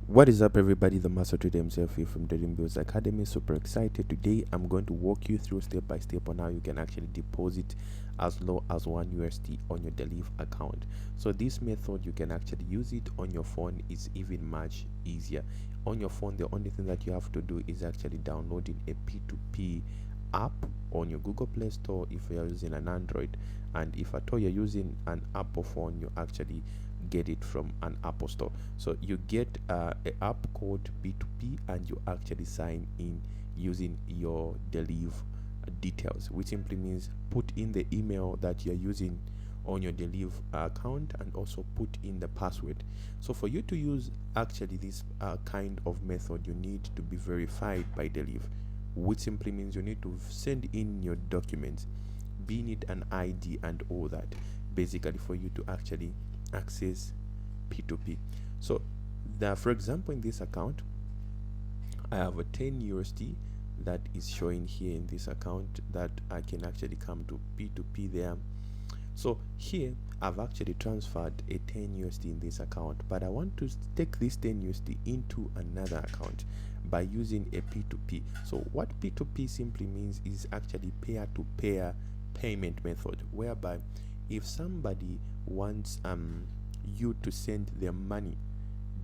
What is up, everybody? The master trader himself here from Deriv Academy. Super excited. Today I'm going to walk you through step by step on how you can actually deposit as low as $1 on your Deriv account. So this method, you can actually use it on your phone. It's even much easier. On your phone, the only thing that you have to do is actually downloading a P2P app on your Google Play Store if you're using an Android, and if at all you're using an Apple phone, you actually get it from an Apple Store. So you get an app called P2P, and you actually sign in using your Deriv details, which simply means put in the email that you're using on your Deriv account and also put in the password. So for you to use actually this kind of method, you need to be verified by Deriv, which simply means you need to send in your documents, being it an ID and all that, basically for you to actually access P2P. So for example, in this account I have a 10 USD that is showing here in this account that I can actually come to P2P there. So here I've actually transferred a 10 USD in this account, but I want to take this 10 USD into another account by using a P2P. So what P2P simply means is actually peer-to-peer payment method, whereby if somebody wants you to send their money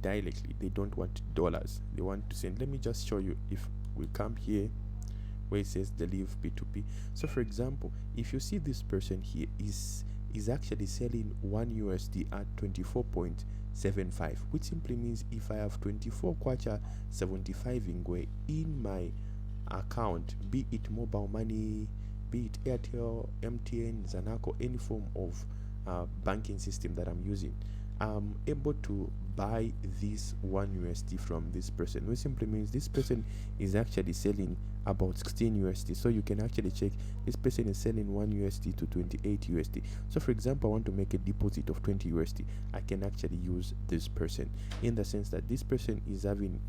directly, they don't want dollars, they want to send, let me just show you. If we come here where it says Deriv P2P, so for example, if you see this person here is actually selling $1 at 24.75, which simply means if I have 24 kwacha 75 ingwe in my account, be it mobile money, be it Airtel, MTN, Zanaco, any form of banking system that I'm using, I'm able to buy this $1 from this person, which simply means this person is actually selling about $16. So you can actually check, this person is selling $1 to $28. So for example, I want to make a deposit of $20. I can actually use this person, in the sense that this person is having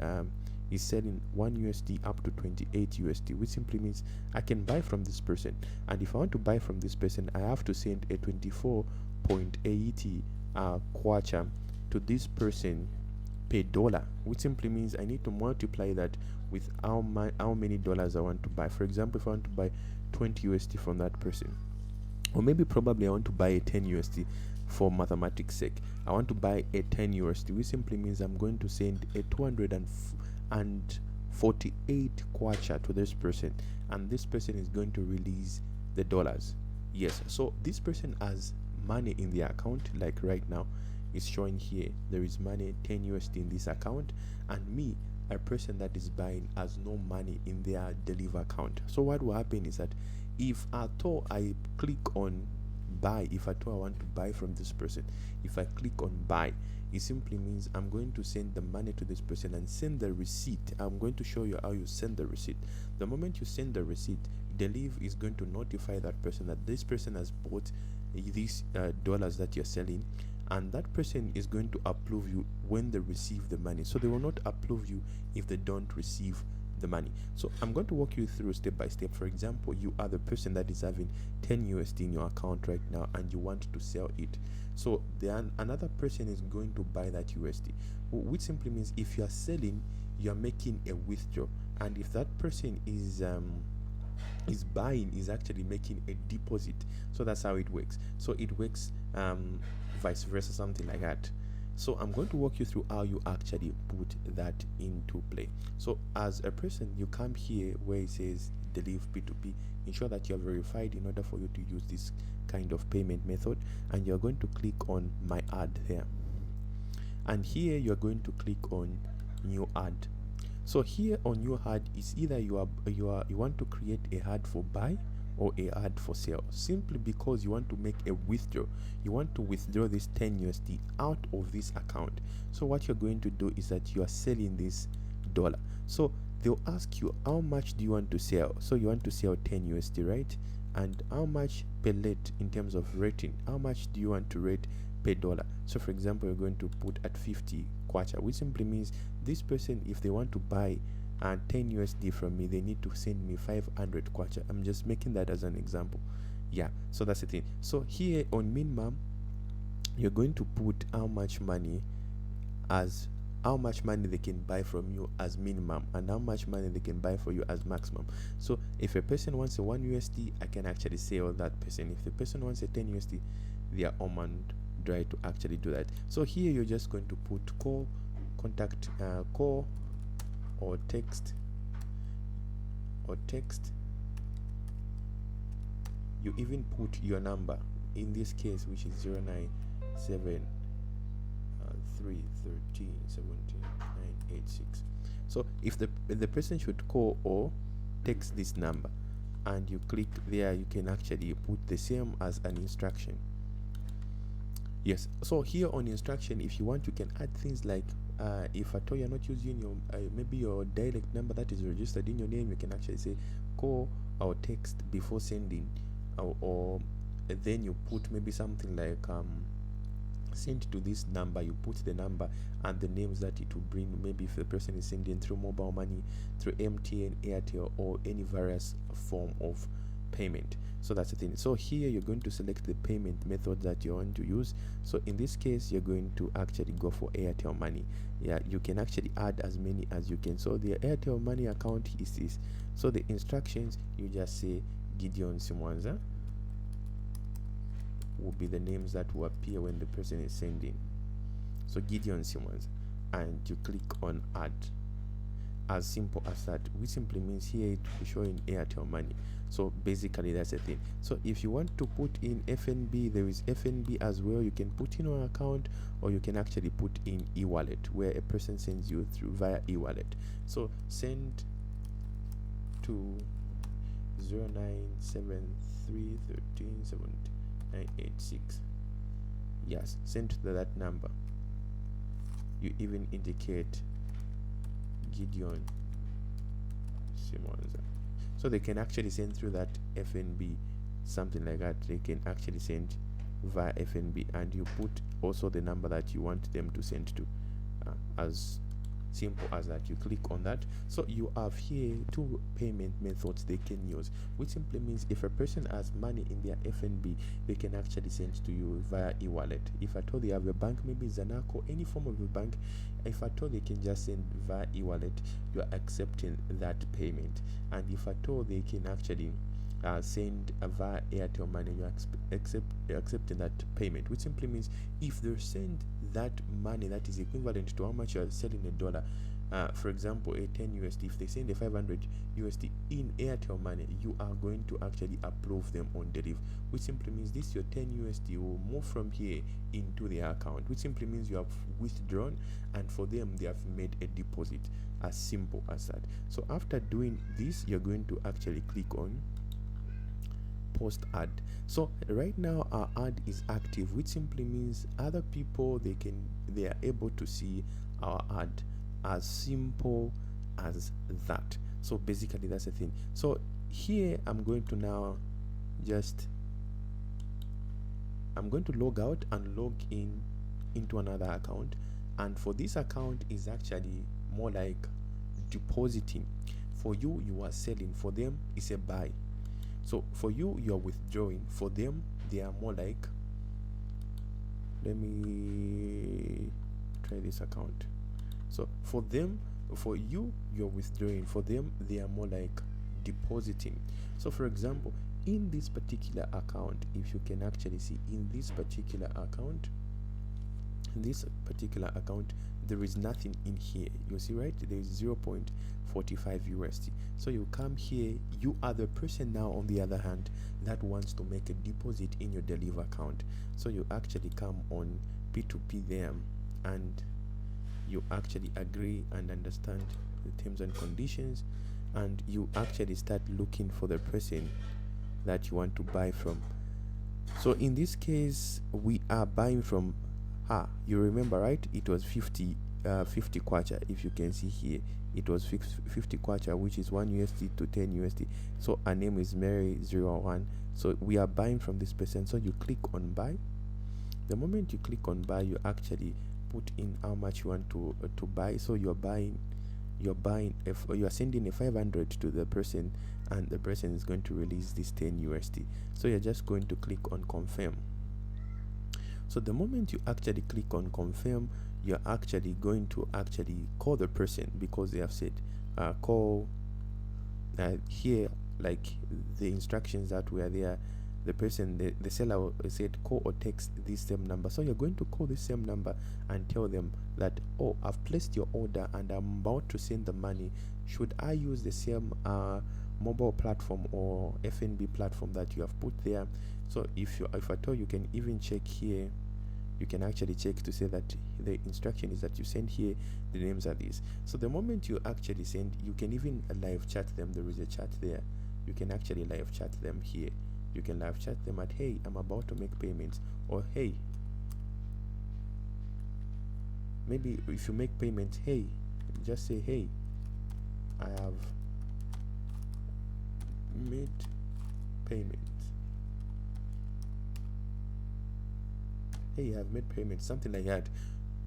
is selling $1 up to $28, which simply means I can buy from this person. And if I want to buy from this person, I have to send a 24.80 kwacha to this person per dollar, which simply means I need to multiply that with how many dollars I want to buy. For example, if I want to buy $20 from that person, or maybe probably I want to buy a $10 for mathematics sake, I want to buy a $10, which simply means I'm going to send a 248 kwacha to this person, and this person is going to release the dollars. Yes, so this person has money in the account. Like right now it's showing here there is money, $10 in this account, and me, a person that is buying, has no money in their Deriv account. So what will happen is that if at all I click on buy, if at all I want to buy from this person, if I click on buy, it simply means I'm going to send the money to this person and send the receipt. I'm going to show you how you send the receipt. The moment you send the receipt, Deriv is going to notify that person that this person has bought these dollars that you're selling, and that person is going to approve you when they receive the money. So they will not approve you if they don't receive the money. So I'm going to walk you through step by step. For example, you are the person that is having $10 in your account right now and you want to sell it. So then another person is going to buy that USD, which simply means if you are selling, you are making a withdrawal, and if that person is buying, is actually making a deposit. So that's how it works. So it works vice versa, something like that. So I'm going to walk you through how you actually put that into play. So as a person, you come here where it says Deriv P2P, ensure that you're verified in order for you to use this kind of payment method, and you're going to click on my ad there, and here you're going to click on new ad. So here on your ad is either you want to create a ad for buy or a ad for sale, simply because you want to make a withdrawal. You want to withdraw this $10 out of this account. So what you're going to do is that you are selling this dollar. So they'll ask you, how much do you want to sell? So you want to sell $10, right? And how much per rate in terms of rating? How much do you want to rate per dollar? So for example, you're going to put at 50 kwacha, which simply means this person, if they want to buy $10 from me, they need to send me 500 kwacha. I'm just making that as an example. Yeah, so that's the thing. So here on minimum, you're going to put how much money as how much money they can buy from you as minimum and how much money they can buy for you as maximum. So if a person wants a 1 USD, I can actually sell that person. If the person wants a 10 USD, they are almond dry to actually do that. So here you're just going to put call, contact, call or text, you even put your number in this case, which is 097 313 17986. So if the person should call or text this number and you click there, you can actually put the same as an instruction. Yes, so here on instruction, if you want, you can add things like if at all you're not using your maybe your direct number that is registered in your name, you can actually say call or text before sending, or then you put maybe something like send to this number. You put the number and the names that it will bring, maybe if the person is sending through mobile money, through MTN, Airtel, or any various form of payment. So that's the thing. So here you're going to select the payment method that you want to use. So in this case, you're going to actually go for Airtel Money. Yeah, you can actually add as many as you can. So the Airtel Money account is this. So the instructions, you just say Gideon Simwanza will be the names that will appear when the person is sending. So Gideon Simwanza, and you click on add. As simple as that, which simply means here it will be showing Airtel Money. So basically that's the thing. So if you want to put in FNB, there is FNB as well. You can put in an account, or you can actually put in e-wallet, where a person sends you through via e-wallet. So send to 0973137 yes, send to that number. You even indicate Gideon Simonza, so they can actually send through that FNB, something like that. They can actually send via FNB, and you put also the number that you want them to send to, as simple as that. You click on that. So you have here two payment methods they can use, which simply means if a person has money in their FNB, they can actually send to you via e-wallet. If at all they have a bank, maybe Zanaco, any form of a bank, if at all they can just send via e-wallet, you are accepting that payment. And if at all they can actually send via Airtel Money, you accepting that payment, which simply means if they send that money that is equivalent to how much you are selling a dollar, for example a 10 USD, if they send a 500 USD in Airtel Money, you are going to actually approve them on Deriv, which simply means this your 10 USD will move from here into their account, which simply means you have withdrawn, and for them they have made a deposit. As simple as that. So after doing this, you're going to actually click on post ad. So right now our ad is active, which simply means other people they are able to see our ad. As simple as that. So basically that's the thing. So here I'm going to now I'm going to log out and log in into another account, and for this account is actually more like depositing. For you, you are selling. For them, it's a buy. So for you, you are withdrawing. For them, they are more like, let me try this account. So for them, for you, you're withdrawing. For them, they are more like depositing. So for example, in this particular account, if you can actually see in this particular account, there is nothing in here. You see, right? There is 0.45 USD. So you come here, you are the person now on the other hand that wants to make a deposit in your Deriv account. So you actually come on P2P there, and you actually agree and understand the terms and conditions, and you actually start looking for the person that you want to buy from. So in this case, we are buying from her. You remember, right? It was 50 kwacha. If you can see here, it was 50 kwacha, which is 1 USD to 10 USD. So her name is Mary01. So we are buying from this person. So you click on buy. The moment you click on buy, you actually put in how much you want to buy. So you're sending a 500 to the person, and the person is going to release this 10 USD. So you're just going to click on confirm. So the moment you actually click on confirm, you're actually going to actually call the person, because they have said call here, like the instructions that were there, the person, the seller said call or text this same number. So you're going to call this same number and tell them that, oh, I've placed your order and I'm about to send the money. Should I use the same mobile platform or FNB platform that you have put there? So if at all, you can even check here, you can actually check to say that the instruction is that you send here, the names are these. So the moment you actually send, you can even live chat them. There is a chat there, you can actually live chat them here. You can live chat them at, hey, I'm about to make payments, or hey, maybe if you make payments, hey, just say, hey, I have made payments. Hey, I've made payments, something like that.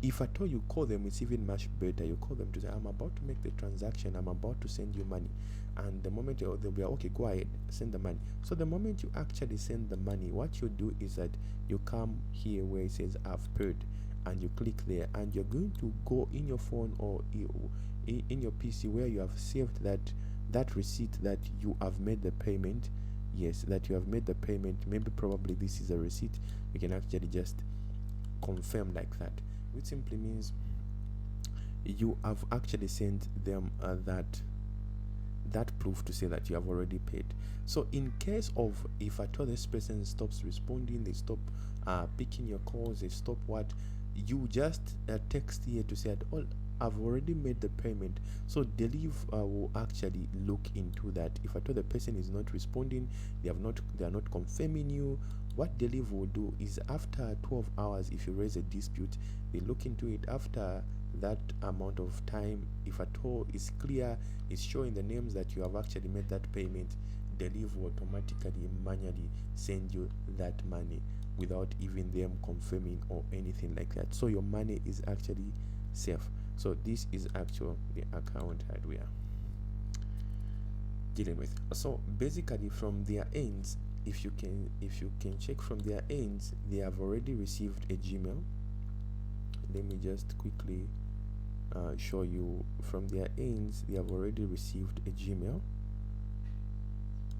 If at all you call them, it's even much better. You call them to say, I'm about to make the transaction, I'm about to send you money. And the moment they'll be okay, go ahead, send the money. So the moment you actually send the money, what you do is that you come here where it says I've paid, and you click there, and you're going to go in your phone or in your PC where you have saved that receipt that you have made the payment. Yes, that you have made the payment. Maybe probably this is a receipt. You can actually just confirm like that, which simply means you have actually sent them that proof to say that you have already paid. So in case of, if at all this person stops responding, they stop picking your calls, they stop what, you just text here to say that, oh, I've already made the payment. So Deriv will actually look into that. If at all the person is not responding, they are not confirming you, what Deriv will do is after 12 hours, if you raise a dispute, they look into it. After that amount of time, if at all is clear, is showing the names that you have actually made that payment, Deriv will automatically manually send you that money without even them confirming or anything like that. So your money is actually safe. So this is actually the account that we are dealing with. So basically from their ends, if you can check from their ends, they have already received a Gmail. Let me just quickly show you. From their ends, they have already received a Gmail.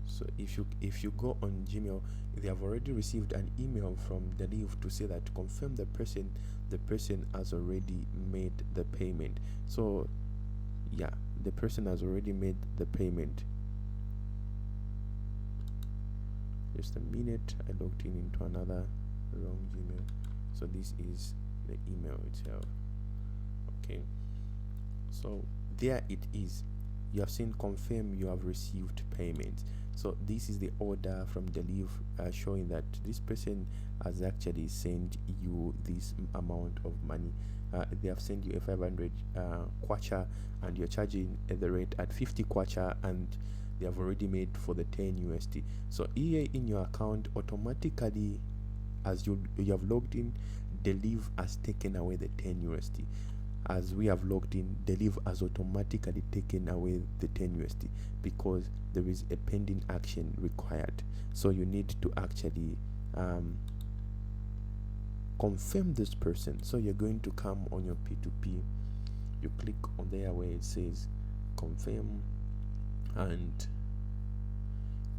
So if you go on Gmail, they have already received an email from Deriv to say that confirm the person has already made the payment. So yeah, the person has already made the payment. Just a minute, I logged in into another wrong Gmail. So this is the email itself. Okay, so there it is. You have seen confirm you have received payment. So this is the order from Deriv showing that this person has actually sent you this amount of money. They have sent you a 500 kwacha, and you're charging at the rate at 50 kwacha, and they have already made for the 10 USD. So here in your account, automatically as you have logged in, Deriv has taken away the 10 USD. As we have logged in, Deriv has automatically taken away the 10 USD because there is a pending action required. So you need to actually confirm this person. So you're going to come on your P2P, you click on there where it says confirm, and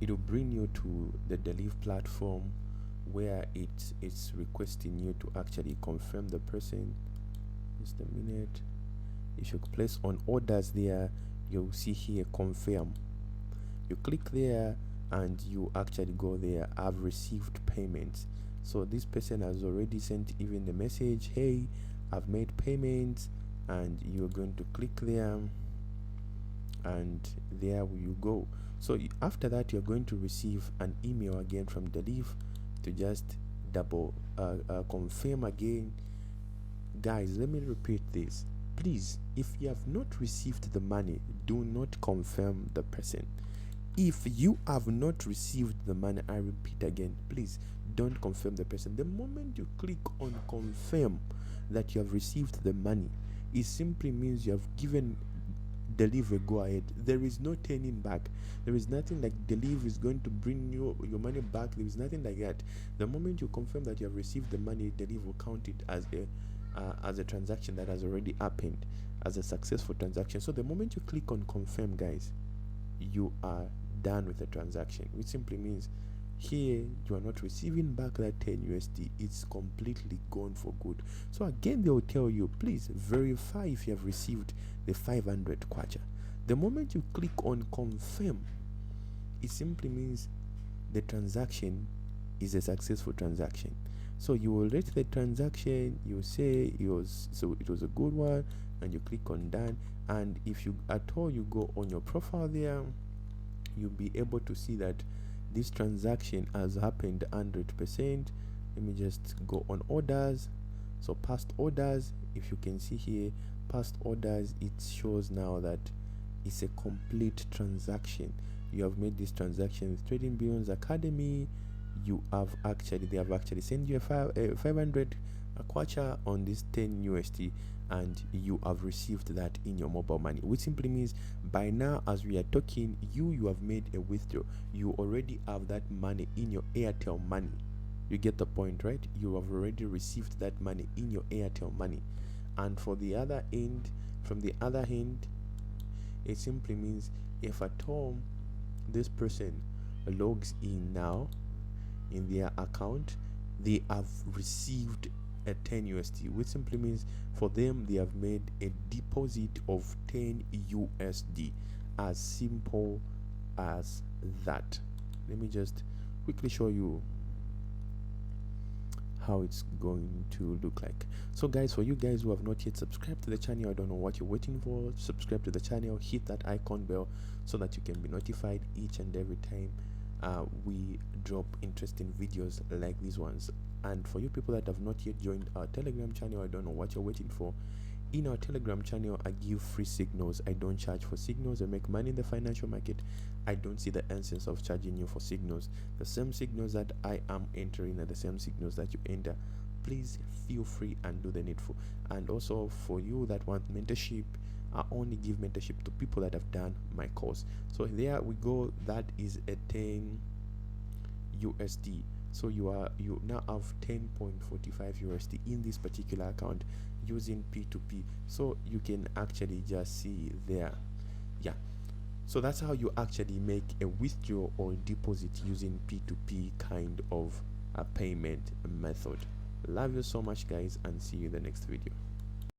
it will bring you to the Deriv platform where it's requesting you to actually confirm the person. Just a minute. If you place on orders there, you'll see here confirm. You click there and you actually go there, I've received payments. So this person has already sent even the message, hey, I've made payments, and you're going to click there, and there you go. So after that, you're going to receive an email again from Deriv to just double confirm again. Guys, let me repeat this. Please, if you have not received the money, do not confirm the person. If you have not received the money, I repeat again, please don't confirm the person. The moment you click on confirm that you have received the money, it simply means you have given Deriv a go ahead. There is no turning back. There is nothing like Deriv is going to bring you your money back. There is nothing like that. The moment you confirm that you have received the money, Deriv will count it as as a transaction that has already happened, as a successful transaction. So the moment you click on confirm, guys, you are done with the transaction, which simply means here you are not receiving back that 10 USD. It's completely gone for good. So again, they will tell you, please verify if you have received the 500 kwacha. The moment you click on confirm, it simply means the transaction is a successful transaction. So you will rate the transaction, you say it was a good one, and you click on done. And if you at all you go on your profile there, you'll be able to see that this transaction has happened 100%. Let me just go on orders. So past orders, if you can see here, past orders, it shows now that it's a complete transaction. You have made this transaction with Trading Billions Academy. They have actually sent you a 500 kwacha on this 10 USD, and you have received that in your mobile money, which simply means by now as we are talking, you have made a withdrawal. You already have that money in your Airtel money. You get the point, right? You have already received that money in your Airtel money. And for the other end, from the other hand, it simply means if at all this person logs in now in their account, they have received a 10 USD, which simply means for them they have made a deposit of 10 USD. As simple as that. Let me just quickly show you how it's going to look like. So guys, for you guys who have not yet subscribed to the channel, I don't know what you're waiting for. Subscribe to the channel, hit that icon bell so that you can be notified each and every time we drop interesting videos like these ones. And for you people that have not yet joined our Telegram channel, I don't know what you're waiting for. In our Telegram channel, I give free signals. I don't charge for signals. I make money in the financial market. I don't see the essence of charging you for signals. The same signals that I am entering are the same signals that you enter. Please feel free and do the needful. And also for you that want mentorship, I only give mentorship to people that have done my course. So there we go. That is a 10 USD. So you now have 10.45 USD in this particular account using P2P. So you can actually just see there. Yeah. So that's how you actually make a withdrawal or deposit using P2P kind of a payment method. Love you so much, guys, and see you in the next video.